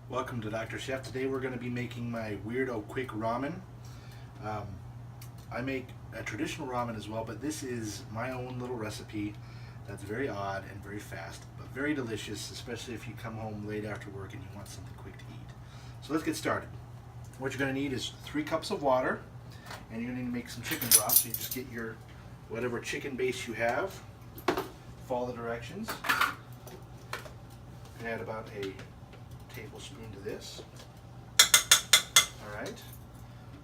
Welcome to Dr. Chef. Today we're going to be making my Weirdo quick ramen. Um, I make a traditional ramen as well, but this is my own little recipe that's very odd and very fast, but very delicious, especially if you come home late after work and you want something quick to eat. So let's get started. What you're going to need is 3 cups of water, and you're going to need to make some chicken broth. So you just get your whatever chicken base you have, follow the directions, add about a tablespoon to this. All right.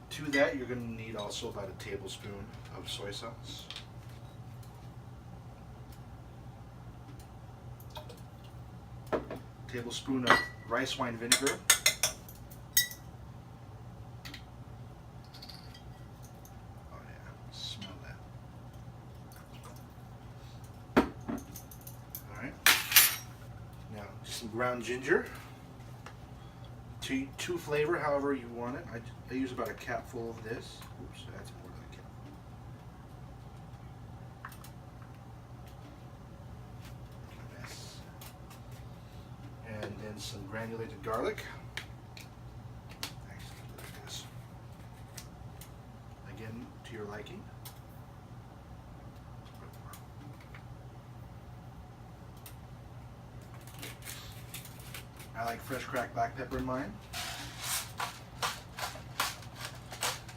To that, you're going to need also about a tablespoon of soy sauce. Tablespoon of rice wine vinegar. Oh yeah, smell that. All right. Now, some ground ginger. To flavor however you want it. I use about a capful of this. Oops, that's more than a cap. This. And then some granulated garlic. Actually, look at this. Again, to your liking. I like fresh cracked black pepper in mine.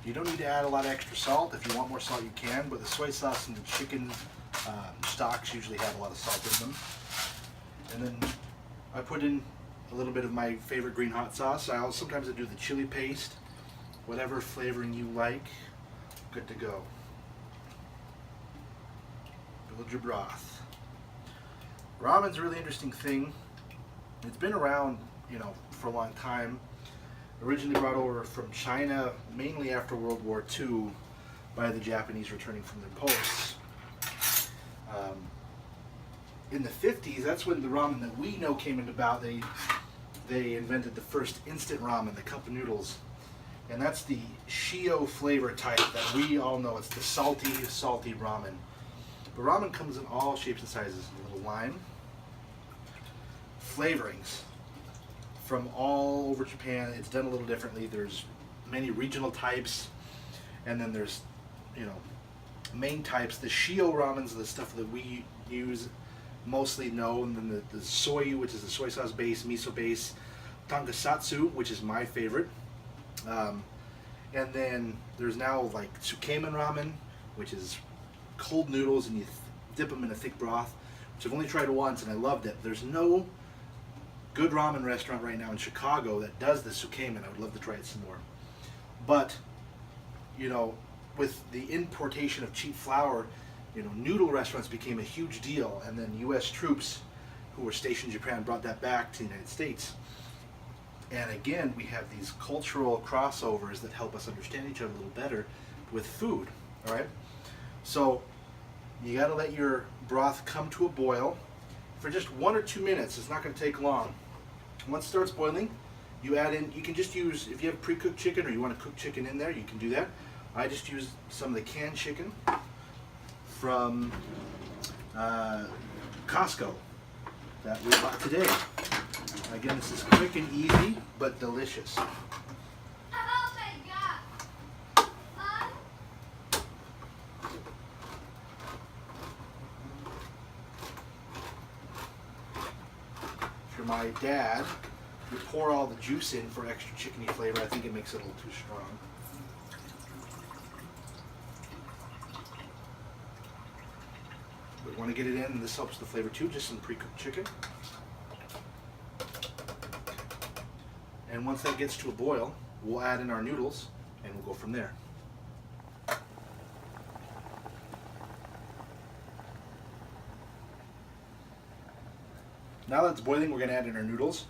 You don't need to add a lot of extra salt. If you want more salt, you can, but the soy sauce and the chicken stocks usually have a lot of salt in them. And then I put in a little bit of my favorite green hot sauce. Sometimes I do the chili paste, whatever flavoring you like. Good to go. Build your broth. Ramen's a really interesting thing. It's been around, for a long time. Originally brought over from China, mainly after World War II, by the Japanese returning from their posts. In the 50s, that's when the ramen that we know came about. They invented the first instant ramen, the cup noodles, and that's the shio flavor type that we all know. It's the salty ramen. But ramen comes in all shapes and sizes. A little lime. Flavorings from all over Japan. It's done a little differently. There's many regional types, and then there's main types. The shio ramens are the stuff that we use mostly know, and then the soyu, which is the soy sauce base, miso base, tangasatsu, which is my favorite, and then there's now like tsukemen ramen, which is cold noodles and you dip them in a thick broth, which I've only tried once and I loved it. There's no good ramen restaurant right now in Chicago that does the tsukemen. I would love to try it some more. But, with the importation of cheap flour, noodle restaurants became a huge deal, and then U.S. troops who were stationed in Japan brought that back to the United States. And again, we have these cultural crossovers that help us understand each other a little better with food, all right? So you got to let your broth come to a boil for just 1 or 2 minutes. It's not going to take long. Once it starts boiling, you add in, you can just use, if you have pre-cooked chicken or you want to cook chicken in there, you can do that. I just use some of the canned chicken from Costco that we bought today. Again, this is quick and easy, but delicious. My dad, you pour all the juice in for extra chickeny flavor. I think it makes it a little too strong. But you want to get it in, and this helps the flavor too, just some pre-cooked chicken. And once that gets to a boil, we'll add in our noodles, and we'll go from there. Now that it's boiling, we're going to add in our noodles.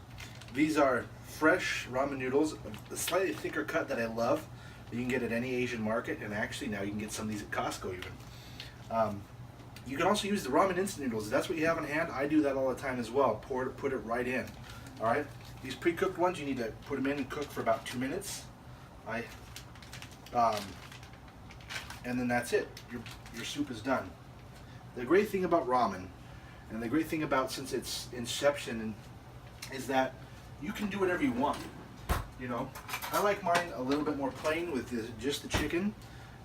These are fresh ramen noodles, a slightly thicker cut that I love. You can get at any Asian market, and actually now you can get some of these at Costco even. You can also use the ramen instant noodles. If that's what you have on hand, I do that all the time as well. Put it right in. All right. These pre-cooked ones, you need to put them in and cook for about 2 minutes. And then that's it. Your soup is done. The great thing about ramen, and the great thing about, since its inception, is that you can do whatever you want. You know, I like mine a little bit more plain with just the chicken,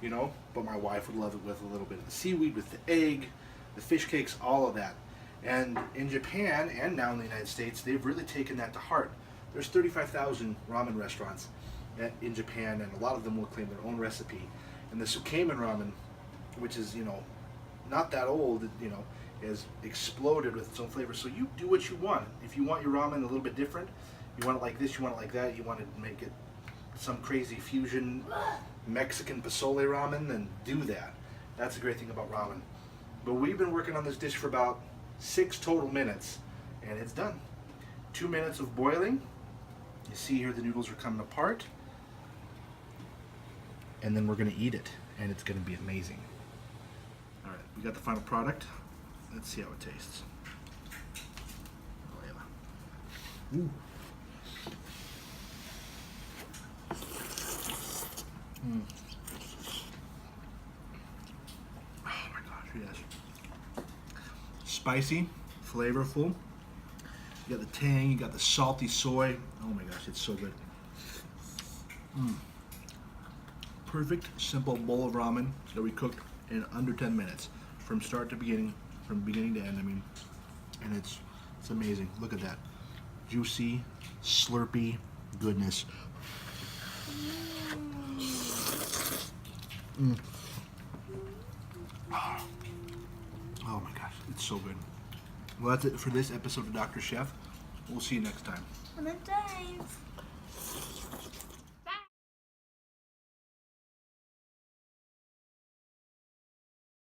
you know, but my wife would love it with a little bit of the seaweed, with the egg, the fish cakes, all of that. And in Japan and now in the United States, they've really taken that to heart. There's 35,000 ramen restaurants in Japan, and a lot of them will claim their own recipe. And the Tsukemen ramen, which is, you know, not that old, you know, has exploded with its own flavor. So you do what you want. If you want your ramen a little bit different, you want it like this, you want it like that, you want to make it some crazy fusion Mexican pozole ramen, then do that. That's the great thing about ramen. But we've been working on this dish for about 6 total minutes, and it's done. 2 minutes of boiling. You see here the noodles are coming apart. And then we're going to eat it, and it's going to be amazing. All right, we got the final product. Let's see how it tastes. Oh, yeah. Ooh. Mm. Oh my gosh, yes. Spicy, flavorful. You got the tang, you got the salty soy. Oh my gosh, it's so good. Perfect, simple bowl of ramen that we cooked in under 10 minutes. From start to beginning, from beginning to end, I mean. And it's amazing. Look at that. Juicy, slurpy goodness. Oh my gosh, it's so good. Well, that's it for this episode of Dr. Chef. We'll see you next time. Thanks.